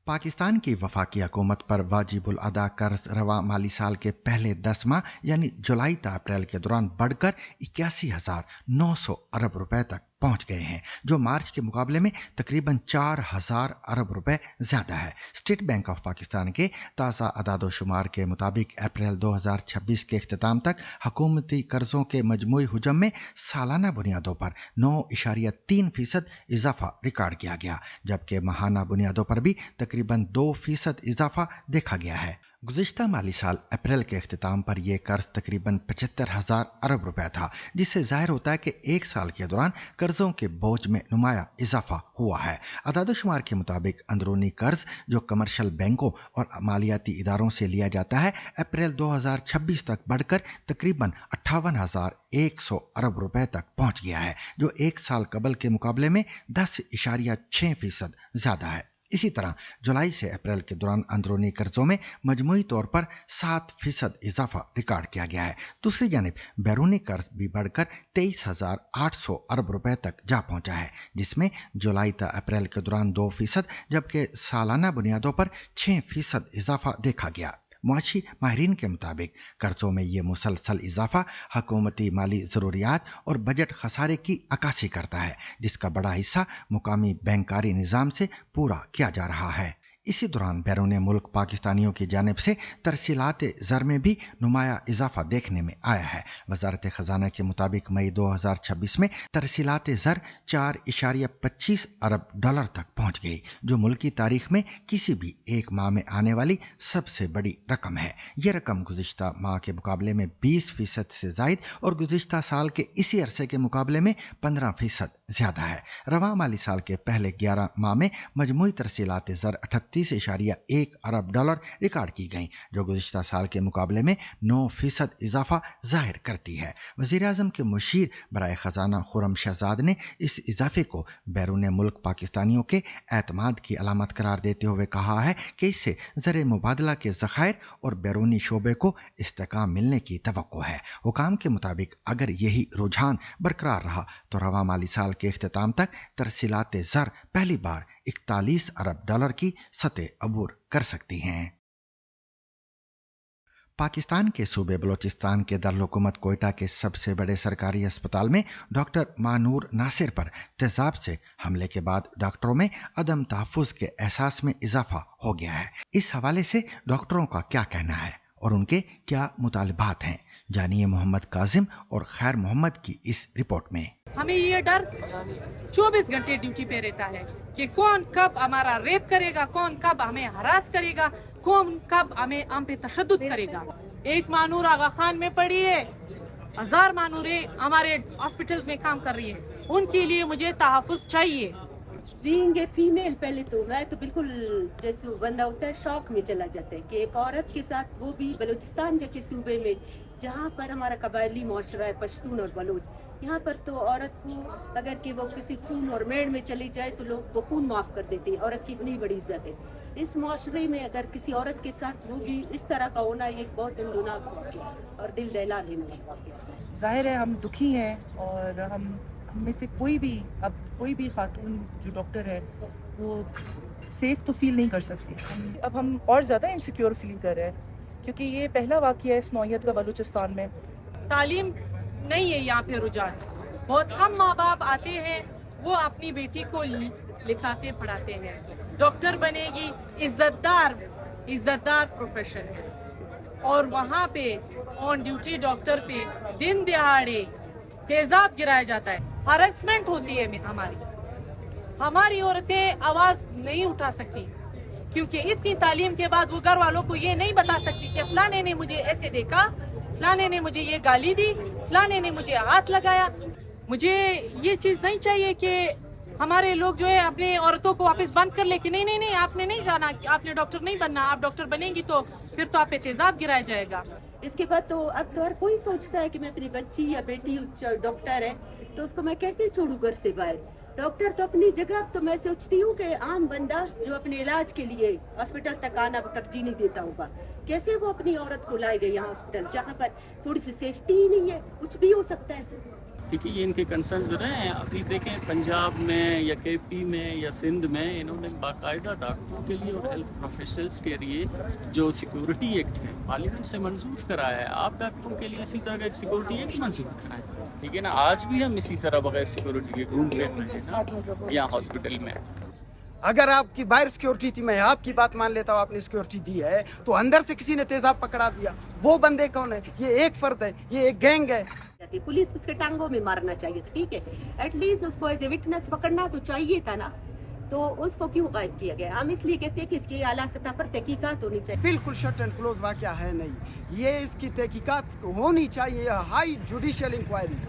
پاکستان کی وفاقی حکومت پر واجب الادا قرض رواں مالی سال کے پہلے 10 ماہ یعنی جولائی تا اپریل کے دوران بڑھ کر 81,900 ارب روپے تک پہنچ گئے ہیں, جو مارچ کے مقابلے میں تقریباً 4,000 ارب روپے زیادہ ہے. اسٹیٹ بینک آف پاکستان کے تازہ اعداد و شمار کے مطابق اپریل 2026 کے اختتام تک حکومتی قرضوں کے مجموعی حجم میں سالانہ بنیادوں پر 9.3% اضافہ ریکارڈ کیا گیا, جبکہ ماہانہ بنیادوں پر بھی تقریباً 2% اضافہ دیکھا گیا ہے. گزشتہ مالی سال اپریل کے اختتام پر یہ قرض تقریباً 75,000 ارب روپے تھا, جس سے ظاہر ہوتا ہے کہ ایک سال کے دوران قرضوں کے بوجھ میں نمایاں اضافہ ہوا ہے. اعداد و شمار کے مطابق اندرونی قرض جو کمرشل بینکوں اور مالیاتی اداروں سے لیا جاتا ہے اپریل 2026 تک بڑھ کر تقریباً 58,100 ارب روپے تک پہنچ گیا ہے, جو ایک سال قبل کے مقابلے میں 10.6% زیادہ ہے. اسی طرح جولائی سے اپریل کے دوران اندرونی قرضوں میں مجموعی طور پر 7% اضافہ ریکارڈ کیا گیا ہے. دوسری جانب بیرونی قرض بھی بڑھ کر 23,800 ارب روپے تک جا پہنچا ہے, جس میں جولائی تا اپریل کے دوران 2%, جبکہ سالانہ بنیادوں پر 6% اضافہ دیکھا گیا. معاشی ماہرین کے مطابق قرضوں میں یہ مسلسل اضافہ حکومتی مالی ضروریات اور بجٹ خسارے کی عکاسی کرتا ہے, جس کا بڑا حصہ مقامی بینکاری نظام سے پورا کیا جا رہا ہے. اسی دوران بیرون ملک پاکستانیوں کی جانب سے ترسیلات زر میں بھی نمایاں اضافہ دیکھنے میں آیا ہے. وزارت خزانہ کے مطابق مئی 2026 میں ترسیلات زر 4.25 ارب ڈالر تک پہنچ گئی, جو ملکی تاریخ میں کسی بھی ایک ماہ میں آنے والی سب سے بڑی رقم ہے. یہ رقم گزشتہ ماہ کے مقابلے میں 20% سے زائد اور گزشتہ سال کے اسی عرصے کے مقابلے میں 15% زیادہ ہے. رواں مالی سال کے پہلے 11 ماہ میں مجموعی ترسیلات زر 38.1 ارب ڈالر ریکارڈ کی گئیں, جو گزشتہ سال کے مقابلے میں 9% اضافہ ظاہر کرتی ہے. وزیر اعظم کے مشیر برائے خزانہ خرم شہزاد نے اس اضافے کو بیرون ملک پاکستانیوں کے اعتماد کی علامت قرار دیتے ہوئے کہا ہے کہ اس سے زر مبادلہ کے ذخائر اور بیرونی شعبے کو استحکام ملنے کی توقع ہے. حکام کے مطابق اگر یہی رجحان برقرار رہا تو رواں مالی سال کے اختتام تک ترسیلات زر پہلی بار 41 ارب ڈالر کی سطح عبور کر سکتی ہیں. پاکستان کے صوبے بلوچستان کے دارالحکومت کوئٹہ کے سب سے بڑے سرکاری اسپتال میں ڈاکٹر مانور ناصر پر تیزاب سے حملے کے بعد ڈاکٹروں میں عدم تحفظ کے احساس میں اضافہ ہو گیا ہے. اس حوالے سے ڈاکٹروں کا کیا کہنا ہے اور ان کے کیا مطالبات ہیں, جانیے محمد کاظم اور خیر محمد کی اس رپورٹ میں. ہمیں یہ ڈر 24 گھنٹے ڈیوٹی پہ رہتا ہے کہ کون کب ہمارا ریپ کرے گا, کون کب ہمیں ہراس کرے گا, کون کب ہم پہ تشدد کرے گا. ایک مانور آغا خان میں پڑی ہے, 1000 مانوریں ہمارے ہاسپٹلز میں کام کر رہی ہیں, ان کے لیے مجھے تحفظ چاہیے. بینگ اے فیمیل پہلے تو میں تو بالکل جیسے بندہ ہوتا ہے شوق میں چلا جاتا ہے کہ ایک عورت کے ساتھ, وہ بھی بلوچستان جیسے صوبے میں جہاں پر ہمارا قبائلی معاشرہ ہے پشتون اور بلوچ, یہاں پر تو عورت کو اگر کہ وہ کسی خون اور میڑ میں چلی جائے تو لوگ وہ خون معاف کر دیتے ہیں. عورت کی اتنی بڑی عزت ہے. اس معاشرے میں اگر کسی عورت کے ساتھ وہ بھی اس طرح کا ہونا یہ بہت اندوناک واقعہ اور دل دہلا دینے والا واقعہ. ظاہر ہے ہم دکھی ہیں اور ہم میں سے کوئی بھی خاتون جو ڈاکٹر ہے وہ سیف تو فیل نہیں کر سکتی. اب ہم اور زیادہ انسیکیور فیل کر رہے ہیں کیونکہ یہ پہلا واقعہ ہے اس نوعیت کا بلوچستان میں. تعلیم نہیں ہے یہاں پہ رجحان, بہت کم ماں باپ آتے ہیں वो अपनी बेटी को लिखाते पढ़ाते हैं। डॉक्टर बनेगी, इज्जतदार प्रोफेशन है, और वहाँ पे ऑन ड्यूटी डॉक्टर पे दिन दिहाड़े तेजाब गिराया जाता है, हरासमेंट होती है। हमारी औरतें आवाज नहीं उठा सकती क्योंकि इतनी तालीम के बाद वो घर वालों को ये नहीं बता सकती कि फलाने ने मुझे ऐसे देखा, फलाने ने मुझे ये गाली दी, फलाने ने मुझे हाथ लगाया। मुझे ये चीज़ नहीं चाहिए कि हमारे लोग जो है अपने औरतों को वापस बंद कर ले कि नहीं आपने नहीं जाना, आपने डॉक्टर नहीं बनना, आप डॉक्टर बनेंगी तो फिर तो आप पे तेजाब गिराया जाएगा। इसके बाद तो अब तो हर कोई सोचता है कि मैं अपनी बच्ची या बेटी डॉक्टर है तो उसको मैं कैसे छोड़ूं घर से बाहर। डॉक्टर तो अपनी जगह, तो मैं सोचती हूँ कि आम बंदा जो अपने इलाज के लिए हॉस्पिटल तक आना तरजीह नहीं देता होगा, कैसे वो अपनी औरत को लाएगा यहाँ हॉस्पिटल जहाँ पर थोड़ी सी सेफ्टी ही नहीं है, कुछ भी हो सकता है। क्योंकि ये इनके कंसर्न्स रहे हैं। अभी देखें पंजाब में या केपी में या सिंध में इन्होंने बाकायदा डॉक्टरों के लिए और हेल्थ प्रोफेशनल्स के लिए जो सिक्योरिटी एक्ट है पार्लियामेंट से मंजूर कराया है। आप डॉक्टरों के लिए इसी तरह का एक सिक्योरिटी एक्ट मंजूर कराएं, लेकिन आज भी हम इसी तरह बगैर सिक्योरिटी के घूम रहे हैं यहाँ हॉस्पिटल में। अगर आपकी बाहर सिक्योरिटी थी, मैं आपकी बात मान लेता हूँ, आपने सिक्योरिटी दी है, तो अंदर से किसी ने तेजाब पकड़ा दिया, वो बंदे कौन है? ये एक फर्द है, ये एक गैंग है। पुलिस उसके टांगों में मारना चाहिए था, ठीक है, एटलीस्ट उसको एज ए विटनेस पकड़ना तो चाहिए था ना, तो उसको क्यों गायब किया गया? हम इसलिए कहते हैं कि इसकी आला सतह पर तहकीकात होनी चाहिए। बिल्कुल शट एंड क्लोज वाकया है नहीं, ये इसकी तहकीकात होनी चाहिए, हाई जुडिशियल इंक्वायरी।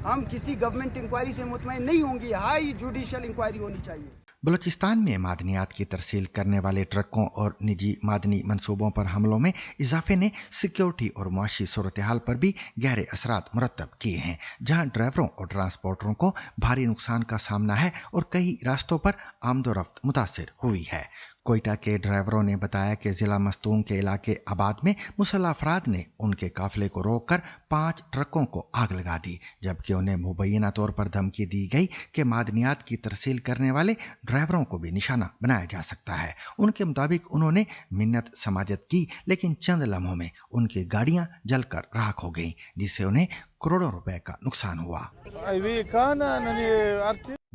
हम किसी गवर्नमेंट इंक्वायरी से मुतमईन नहीं होंगे, हाई जुडिशियल इंक्वायरी होनी चाहिए। बलूचिस्तान में मादनियात की तरसील करने वाले ट्रकों और निजी मादनी मंसूबों पर हमलों में इजाफे ने सिक्योरिटी और मुआशी सूरत हाल पर भी गहरे असरात मुरतब किए हैं, जहां ड्राइवरों और ट्रांसपोर्टरों को भारी नुकसान का सामना है और कई रास्तों पर आमदोरफ्त मुतासिर हुई है। कोयटा के ड्राइवरों ने बताया कि जिला मस्तूंग के इलाके आबाद में मुसल्लह अफराद ने उनके काफिले को रोककर 5 ट्रकों को आग लगा दी, जबकि उन्हें मुबैना तौर पर धमकी दी गई कि मादनियात की तरसील करने वाले ड्राइवरों को भी निशाना बनाया जा सकता है। उनके मुताबिक उन्होंने मिन्नत समाजत की, लेकिन चंद लम्हों में उनकी गाड़ियां जलकर राख हो गईं, जिससे उन्हें करोड़ों रुपए का नुकसान हुआ।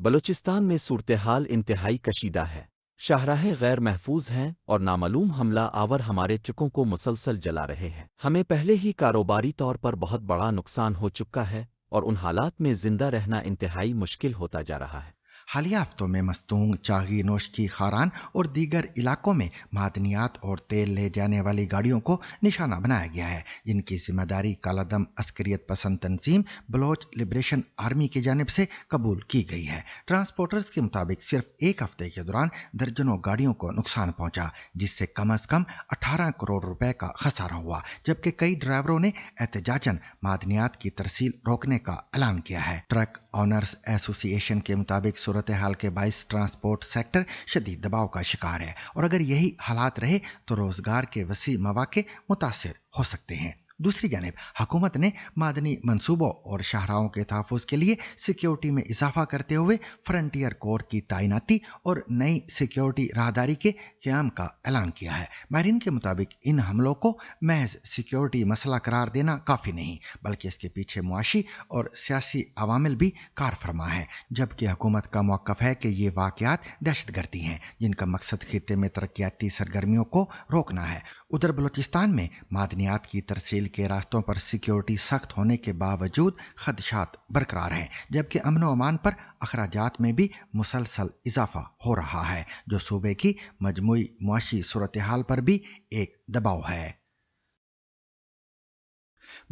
बलूचिस्तान में सूरत हाल इंतहाई कशीदा है। शाहराहें गैर महफूज हैं और नामालूम हमला आवर हमारे ट्रकों को मुसलसल जला रहे हैं। हमें पहले ही कारोबारी तौर पर बहुत बड़ा नुकसान हो चुका है और उन हालात में जिंदा रहना इंतहाई मुश्किल होता जा रहा है। हालिया हफ्तों में मस्तूंग, चागी, नोशकी, खारान और दीगर इलाकों में मादनियात और तेल ले जाने वाली गाड़ियों को निशाना बनाया गया है, जिनकी जिम्मेदारी कालादम अस्करियत पसंद तंजीम बलोच लिबरेशन आर्मी की जानिब से कबूल की गई है। ट्रांसपोर्टर्स के मुताबिक सिर्फ एक हफ्ते के दौरान दर्जनों गाड़ियों को नुकसान पहुंचा, जिससे कम अज कम 18 करोड़ रुपए का खसारा हुआ, जबकि कई ड्राइवरों ने एहतजाजन मादनियात की तरसील रोकने का ऐलान किया है। ट्रक ऑनर्स एसोसिएशन के मुताबिक सूरत हाल के 22 ट्रांसपोर्ट सेक्टर शदीद दबाव का शिकार है और अगर यही हालात रहे तो रोजगार के वसी मौके मुतासिर हो सकते हैं। दूसरी जानिब हुकूमत ने मादनी मंसूबों और शाहराहों के तहफ़्फ़ुज़ के लिए सिक्योरिटी में इजाफा करते हुए फ्रंटियर कोर की तैनाती और नई सिक्योरिटी राहदारी के क़याम का ऐलान किया है। माहिरीन के मुताबिक इन हमलों को महज सिक्योरिटी मसला करार देना काफ़ी नहीं, बल्कि इसके पीछे मुआशी और सियासी अवामिल भी कार फरमा है, जबकि हुकूमत का मौक़िफ़ है कि ये वाक़यात दहशतगर्दी हैं जिनका मकसद खित्ते में तरक्याती सरगर्मियों को रोकना है। उधर बलूचिस्तान में मादनियात की तरसील के रास्तों पर सिक्योरिटी सख्त होने के बावजूद खदशात बरकरार हैं, जबकि अमन व अमान पर अखराजात में भी मुसलसल इजाफा हो रहा है, जो सूबे की मजमूई मुआशी सूरत हाल पर भी एक दबाव है।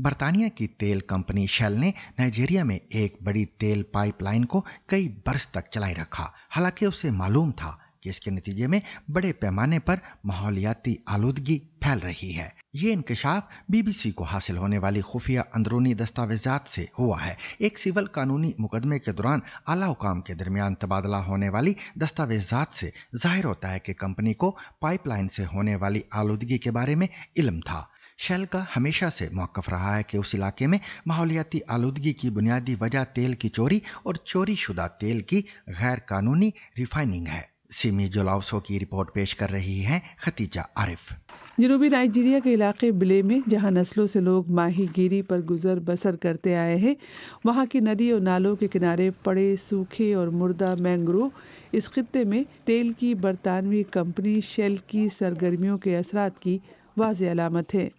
बरतानिया की तेल कंपनी शेल ने नाइजीरिया में एक बड़ी तेल पाइपलाइन को कई बरस तक चलाए रखा, हालांकि उसे मालूम था कि इसके नतीजे में बड़े पैमाने पर माहौलियाती आलूदगी फैल रही है। ये इंकशाफ बीबीसी को हासिल होने वाली खुफिया अंदरूनी दस्तावेजात से हुआ है। एक सिविल कानूनी मुकदमे के दौरान आला हुकाम के दरमियान तबादला होने वाली दस्तावेजात से जाहिर होता है कि कंपनी को पाइपलाइन से होने वाली आलूदगी के बारे में इल्म था। शेल का हमेशा से मौक़िफ़ रहा है कि उस इलाके में माहौलियाती आलूदगी की बुनियादी वजह तेल की चोरी और चोरी शुदा तेल की गैर कानूनी रिफाइनिंग है। सिमी जोलाउसो की रिपोर्ट पेश कर रही हैं खतीजा आरिफ। जनूबी नाइजीरिया के इलाके बिले में जहां नस्लों से लोग माही गिरी पर गुजर बसर करते आए हैं, वहां की नदी और नालों के किनारे पड़े सूखे और मुर्दा मैंग्रोव इस खित्ते में तेल की बरतानवी कंपनी शेल की सरगर्मियों के असरात की वाज़ेह अलामत है।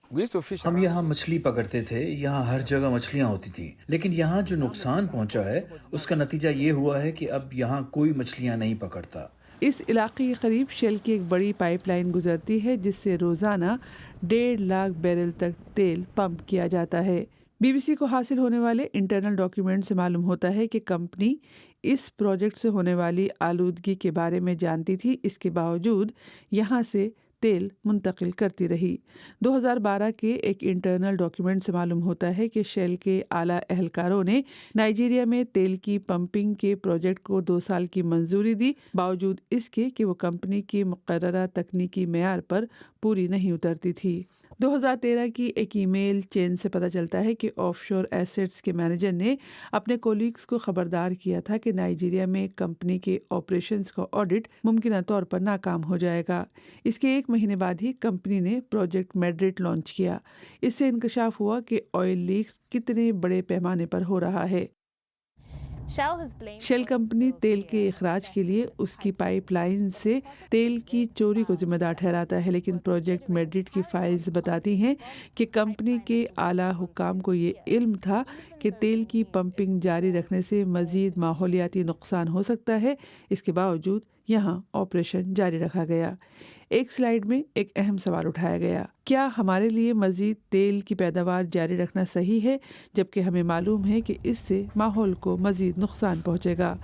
हम यहाँ मछली पकड़ते थे, यहाँ हर जगह मछलियाँ होती थी, लेकिन यहाँ जो नुकसान पहुँचा है उसका नतीजा ये हुआ है कि अब यहाँ कोई मछलियाँ नहीं पकड़ता। इस इलाके के करीब शेल की एक बड़ी पाइपलाइन गुजरती है जिससे रोज़ाना 1.5 लाख बैरल तक तेल पंप किया जाता है। बीबीसी को हासिल होने वाले इंटरनल डॉक्यूमेंट से मालूम होता है कि कंपनी इस प्रोजेक्ट से होने वाली आलूदगी के बारे में जानती थी, इसके बावजूद यहाँ से तेल मुंतकिल करती रही। 2012 के एक इंटरनल डॉक्यूमेंट से मालूम होता है कि शेल के आला एहलकारों ने नाइजीरिया में तेल की पंपिंग के प्रोजेक्ट को 2 साल की मंजूरी दी, बावजूद इसके कि वो कंपनी की मुकर्ररा तकनीकी मेयार पर पूरी नहीं उतरती थी। 2013 की एक ईमेल चेन से पता चलता है कि ऑफशोर एसेट्स के मैनेजर ने अपने कोलीग्स को खबरदार किया था कि नाइजीरिया में कंपनी के ऑपरेशंस का ऑडिट मुमकिन तौर पर नाकाम हो जाएगा। इसके 1 महीने बाद ही कंपनी ने प्रोजेक्ट मैड्रिड लॉन्च किया। इससे इंकशाफ हुआ कि ऑयल लीक्स कितने बड़े पैमाने पर हो रहा है। शेल कंपनी तेल के इखराज के लिए उसकी पाइपलाइन से तेल की चोरी को जिम्मेदार ठहराता है, लेकिन प्रोजेक्ट मैड्रिड की फाइल्स बताती हैं कि कंपनी के आला हुक्काम को ये इल्म था कि तेल की पंपिंग जारी रखने से मज़ीद माहौलियाती नुकसान हो सकता है। इसके बावजूद यहाँ ऑपरेशन जारी रखा गया। एक स्लाइड में एक अहम सवाल उठाया गया, क्या हमारे लिए मज़ीद तेल की पैदावार जारी रखना सही है जबकि हमें मालूम है कि इससे माहौल को मज़ीद नुकसान पहुंचेगा।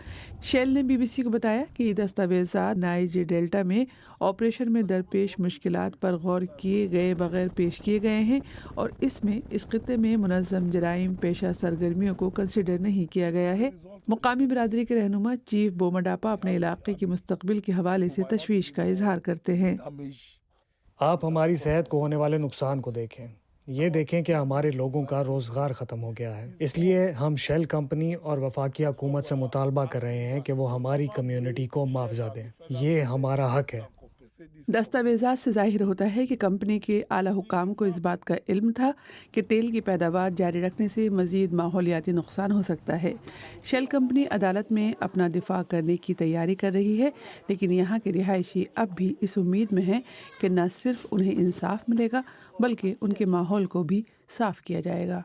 शेल ने बीबीसी को बताया कि ये दस्तावेज़ात नाइजर डेल्टा में ऑपरेशन में दरपेश मुश्किलात पर गौर किए गए बगैर पेश किए गए हैं और इसमें इस खित्ते में मुनज़्ज़म जराइम पेशा सरगर्मियों को कंसिडर नहीं किया गया है। मुकामी बिरादरी के रहनुमा चीफ बोमाडापा अपने इलाके के मुस्तकबिल के हवाले से तशवीश का इजहार करते हैं। आप हमारी सेहत को होने वाले नुकसान को देखें, ये देखें कि हमारे लोगों का रोज़गार ख़त्म हो गया है। इसलिए हम शेल कंपनी और वफाकी हुकूमत से मुतालबा कर रहे हैं कि वो हमारी कम्युनिटी को मुआवजा दें। ये हमारा हक है। दस्तावेज़ात से जाहिर होता है कि कंपनी के आला हुक्काम को इस बात का इल्म था कि तेल की पैदावार जारी रखने से मज़ीद माहौलियाती नुकसान हो सकता है। शेल कंपनी अदालत में अपना दिफा करने की तैयारी कर रही है, लेकिन यहाँ के रिहायशी अब भी इस उम्मीद में हैं कि न सिर्फ उन्हें इंसाफ मिलेगा बल्कि उनके माहौल को भी साफ किया जाएगा।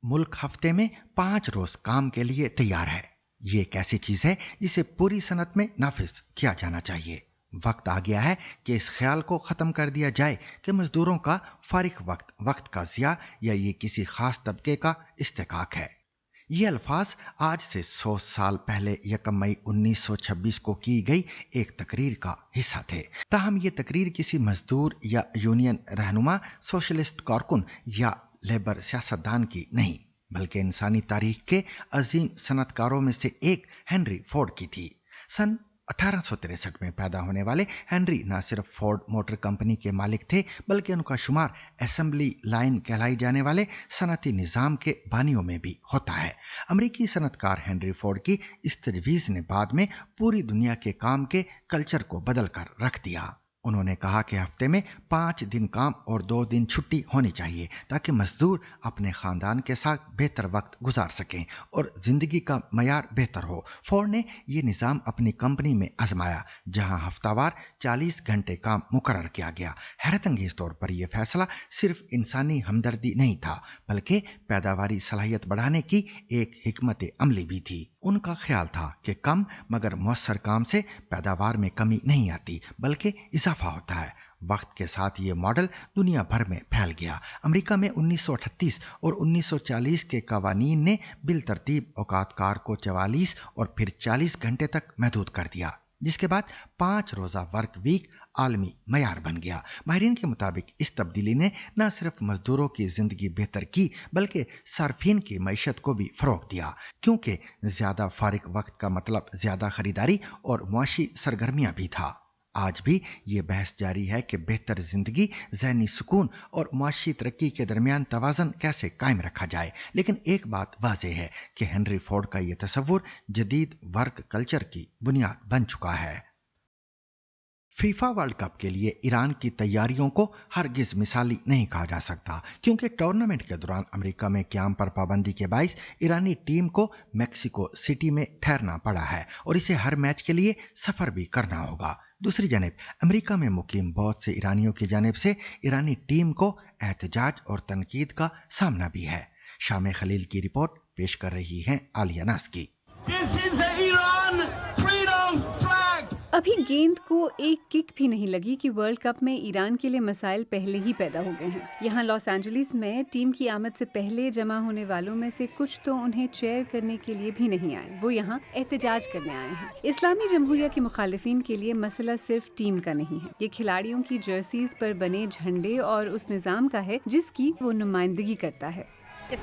मुल्क हफ्ते में 5 रोज काम के लिए तैयार है। ये एक ऐसी चीज है जिसे पूरी सनत में नाफिज किया जाना चाहिए। वक्त आ गया है कि इस ख्याल को ख़त्म कर दिया जाए कि मजदूरों का फारिग वक्त का ज़िया या ये किसी खास तबके का इस्तेकाक है। ये अल्फाज आज से 100 साल पहले 1 मई 1926 को की गई एक तकरीर का हिस्सा थे। ताहम ये तकरीर किसी मजदूर या यूनियन रहनुमा, सोशलिस्ट कारकुन या लेबर सियासतदान की नहीं, बल्कि इंसानी तारीख के अजीम सनतकारों में से एक हेनरी फोर्ड की थी। सन 1863 में पैदा होने वाले हेनरी न सिर्फ फोर्ड मोटर कंपनी के मालिक थे, बल्कि उनका शुमार असेंबली लाइन कहलाई जाने वाले सनती निज़ाम के बानियों में भी होता है। अमरीकी सनतकार हेनरी फोर्ड की इस तजवीज़ ने बाद में पूरी दुनिया के काम के कल्चर को बदल कर रख दिया। उन्होंने कहा कि हफ्ते में 5 दिन काम और 2 दिन छुट्टी होनी चाहिए ताकि मजदूर अपने खानदान के साथ बेहतर वक्त गुजार सकें और जिंदगी का मयार बेहतर हो। फोर्ड ने ये निज़ाम अपनी कंपनी में आजमाया, जहां हफ्तावार 40 घंटे काम मुकर्रर किया गया। हैरत अंगेज तौर पर यह फैसला सिर्फ इंसानी हमदर्दी नहीं था, बल्कि पैदावारी सलाहियत बढ़ाने की एक हिकमत अमली भी थी। उनका ख्याल था कि कम मगर मौसर काम से पैदावार में कमी नहीं आती बल्कि इजाफा होता है। वक्त के साथ ये मॉडल दुनिया भर में फैल गया। अमेरिका में 1938 और 1940 के कवानीन ने बिल तरतीब औकातकार को 44 और फिर 40 घंटे तक महदूद कर दिया, जिसके बाद 5 रोज़ा वर्क वीक आलमी मयार बन गया। माहिरीन के मुताबिक इस तब्दीली ने न सिर्फ मजदूरों की जिंदगी बेहतर की बल्कि सार्फिन की मईशत को भी फरोग दिया, क्योंकि ज्यादा फारिग वक्त का मतलब ज्यादा खरीदारी और मुआशी सरगर्मियां भी था। आज भी ये बहस जारी है कि बेहतर जिंदगी, ज़हनी सुकून और माशी तरक्की के दरमियान तवाज़न कैसे कायम रखा जाए। लेकिन एक बात वाज़ेह है कि हेनरी फोर्ड का ये तसव्वुर जदीद वर्क कल्चर की बुनियाद बन चुका है। फीफा वर्ल्ड कप के लिए ईरान की तैयारियों को हरगिज मिसाली नहीं कहा जा सकता, क्योंकि टूर्नामेंट के दौरान अमेरिका में क़याम पर पाबंदी के बाइस ईरानी टीम को मेक्सिको सिटी में ठहरना पड़ा है और इसे हर मैच के लिए सफर भी करना होगा। दूसरी जानिब अमेरिका में मुकीम बहुत से ईरानियों की जानिब से ईरानी टीम को एहतजाज और तनकीद का सामना भी है। शाम खलील की रिपोर्ट पेश कर रही हैं आलिया नास्की। अभी गेंद को एक किक भी नहीं लगी कि वर्ल्ड कप में ईरान के लिए मसाइल पहले ही पैदा हो गए हैं। यहाँ लॉस एंजलिस में टीम की आमद से पहले जमा होने वालों में से कुछ तो उन्हें चेयर करने के लिए भी नहीं आए, वो यहाँ एहतजाज करने आए हैं। इस्लामी जमहूरिया के मुखालिफिन के लिए मसला सिर्फ टीम का नहीं है, ये खिलाड़ियों की जर्सीज पर बने झंडे और उस निज़ाम का है जिसकी वो नुमाइंदगी करता है। ये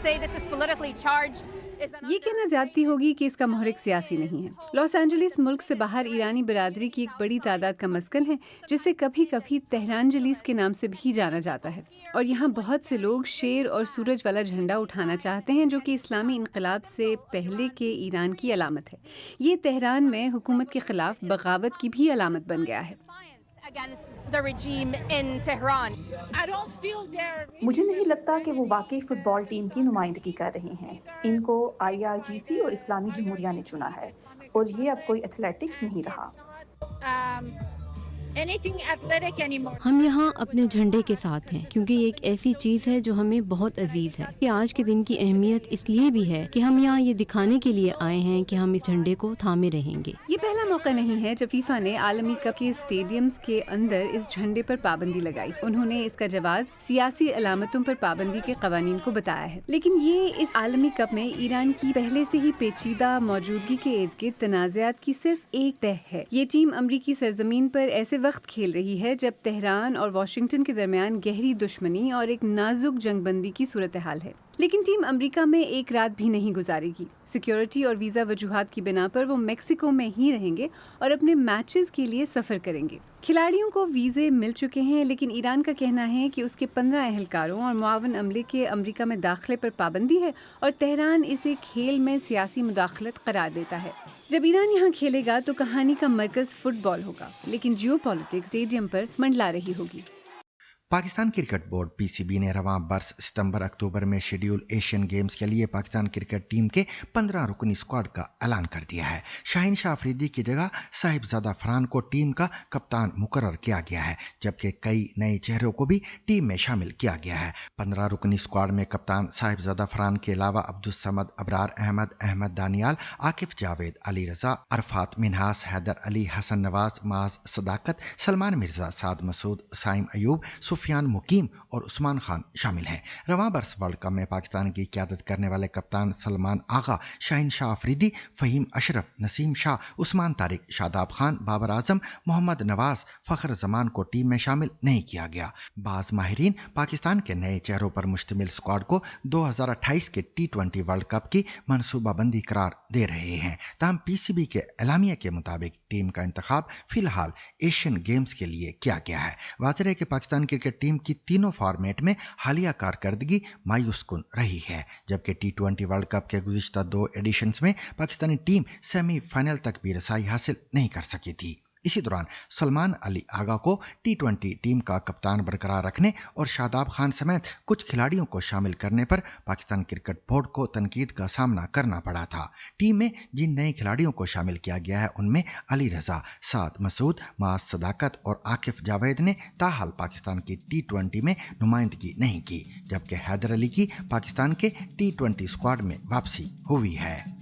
कहना ज्यादती होगी कि इसका मुहरिक सियासी नहीं है। लॉस एंजलिस मुल्क से बाहर ईरानी बिरादरी की एक बड़ी तादाद का मस्कन है, जिसे कभी कभी तेहरानजलीस के नाम से भी जाना जाता है। और यहाँ बहुत से लोग शेर और सूरज वाला झंडा उठाना चाहते हैं, जो कि इस्लामी इनकलाब से पहले के ईरान की अलामत है। ये तेहरान में हुकूमत के खिलाफ बगावत की भी अलामत बन गया है। मुझे नहीं लगता कि वो वाकई फुटबॉल टीम की नुमाइंदगी कर रहे हैं। इनको IRGC और इस्लामी जमहूरिया ने चुना है और ये अब कोई एथलेटिक नहीं रहा। हम यहाँ अपने झंडे के साथ हैं, क्योंकि ये एक ऐसी चीज़ है जो हमें बहुत अजीज है। कि आज के दिन की अहमियत इसलिए भी है कि हम यहाँ ये दिखाने के लिए आए हैं कि हम इस झंडे को थामे रहेंगे। ये पहला मौका नहीं है जब फीफा ने आलमी कप के स्टेडियम्स के अंदर इस झंडे पर पाबंदी लगाई। उन्होंने इसका जवाब सियासी अलामतों पर पाबंदी के कवानीन को बताया है। लेकिन ये इस आलमी कप में ईरान की पहले से ही पेचीदा मौजूदगी के इर्द गिर्द तनाज़ात की सिर्फ एक तह है। ये टीम अमरीकी सरजमीन पर ऐसे वक्त खेल रही है जब तेहरान और वाशिंगटन के दरमियान गहरी दुश्मनी और एक नाजुक जंगबंदी की सूरत हाल है। लेकिन टीम अमेरिका में एक रात भी नहीं गुजारेगी। सिक्योरिटी और वीज़ा वजूहात की बिना पर वो मेक्सिको में ही रहेंगे और अपने मैचेस के लिए सफ़र करेंगे। खिलाड़ियों को वीज़े मिल चुके हैं, लेकिन ईरान का कहना है कि उसके 15 अहलकारों और मुआवन अमले के अमेरिका में दाखिले पर पाबंदी है और तेहरान इसे खेल में सियासी मुदाखलत करार देता है। जब ईरान यहाँ खेलेगा तो कहानी का मरकज़ फुटबॉल होगा, लेकिन जियोपॉलिटिक्स स्टेडियम पर मंडला रही होगी। पाकिस्तान क्रिकेट बोर्ड PCB ने रवां बरस सितंबर-अक्टूबर में शेड्यूल एशियन गेम्स के लिए पाकिस्तान क्रिकेट टीम के 15 रुकनी स्क्वाड का ऐलान कर दिया है। शाहीन शाह अफरीदी की जगह साहिबजादा फरहान को टीम का कप्तान मुकर्रर किया गया है, जबकि कई नए चेहरों को भी टीम में शामिल किया गया है। 15 रुकनी स्क्वाड में कप्तान साहिबजादा फरहान के अलावा अब्दुल समद, अबरार अहमद, अहमद दानियाल, आकिफ जावेद, अली रजा, अरफात मिन्हास, हैदर अली, हसन नवाज, माज सदाकत, सलमान मिर्जा, साद मसूद, साइम अयूब, सुफियान मुकीम और उस्मान खान शामिल हैं। रवां बरस वर्ल्ड कप में पाकिस्तान की क़यादत करने वाले कप्तान सलमान आगा, शाहीन शाह अफरीदी, फ़हीम अशरफ, नसीम शाह, उस्मान तारिक, शादाब खान, बाबर आजम, मोहम्मद नवाज, फ़खर जमान को टीम में शामिल नहीं किया गया। बाज़ माहिरीन पाकिस्तान के नए चेहरों पर मुश्तमिल स्क्वाड को 2028 के T20 वर्ल्ड कप की मनसूबाबंदी करार दे रहे हैं। ताहम PCB के एलामिया के मुताबिक टीम का इंतखाब फिलहाल एशियन गेम्स के लिए किया गया है। वाज़ेह है कि पाकिस्तान क्रिकेट टीम की तीनों फॉर्मेट में हालिया कारकर्दगी मायूस कुन रही है, जबकि T20 वर्ल्ड कप के गुज़िश्ता 2 एडिशंस में पाकिस्तानी टीम सेमीफाइनल तक भी रसाई हासिल नहीं कर सकी थी। इसी दौरान सलमान अली आगा को T20 टीम का कप्तान बरकरार रखने और शादाब खान समेत कुछ खिलाड़ियों को शामिल करने पर पाकिस्तान क्रिकेट बोर्ड को तनकीद का सामना करना पड़ा था। टीम में जिन नए खिलाड़ियों को शामिल किया गया है उनमें अली रजा, साद मसूद, माज सदाकत और आकिफ जावेद ने ताहाल पाकिस्तान की T20 में नुमाइंदगी नहीं की, जबकि हैदर अली की पाकिस्तान के T20 स्क्वाड में वापसी हुई है।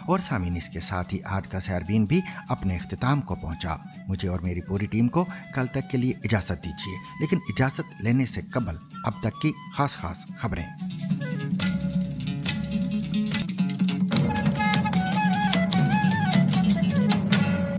और सामीन, इसके साथ ही आज का सैरबीन भी अपने इख्तिताम को पहुंचा। मुझे और मेरी पूरी टीम को कल तक के लिए इजाज़त दीजिए, लेकिन इजाज़त लेने से कबल अब तक की खास खबरें।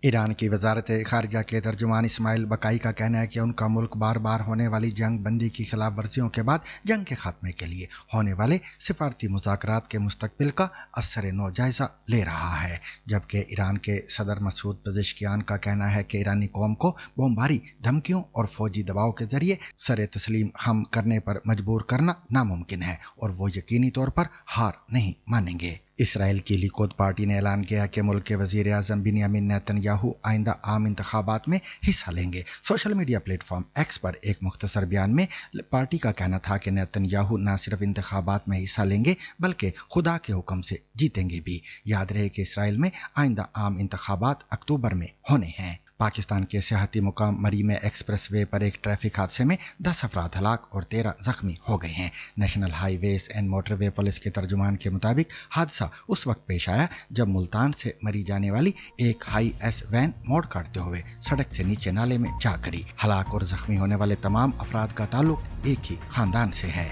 ईरान की वजारत खारजा के तर्जुमान इस्माइल बकाई का कहना है कि उनका मुल्क बार बार होने वाली जंग बंदी की खिलाफ वर्जियों के बाद जंग के खात्मे के लिए होने वाले सिफारती मुज़ाकरात के मुस्तकबिल का असर नो जायजा ले रहा है, जबकि ईरान के सदर मसूद पेज़ेश्कियान का कहना है कि ईरानी कौम को बमबारी, धमकियों और फौजी दबाव के जरिए सरे तस्लीम खम करने पर मजबूर करना नामुमकिन है और वो यकीनी तौर पर हार नहीं मानेंगे। इसराइल की लिकुद पार्टी ने ऐलान किया कि मुल्क के वज़ीर आज़म बिन्यामिन नेतन्याहू आइंदा आम इंतखाबात में हिस्सा लेंगे। सोशल मीडिया प्लेटफॉर्म एक्स पर एक मुख्तसर बयान में पार्टी का कहना था कि नेतन्याहू न सिर्फ इंतखाबात में हिस्सा लेंगे बल्कि खुदा के हुक्म से जीतेंगे भी। याद रहे कि इसराइल में आइंदा आम इंतखाबात अक्टूबर में होने हैं। पाकिस्तान के सियाहती मुकाम मरी में एक्सप्रेस वे पर एक ट्रैफिक हादसे में 10 अफराद हलाक और 13 जख्मी हो गए हैं। National highways and motorway police के तर्जुमान के मुताबिक हादसा उस वक्त पेश आया जब मुल्तान से मरी जाने वाली एक हाई एस वैन मोड़ काटते हुए सड़क से नीचे नाले में जा गिरी। हलाक और जख्मी होने वाले तमाम अफराद का ताल्लुक एक ही खानदान से है।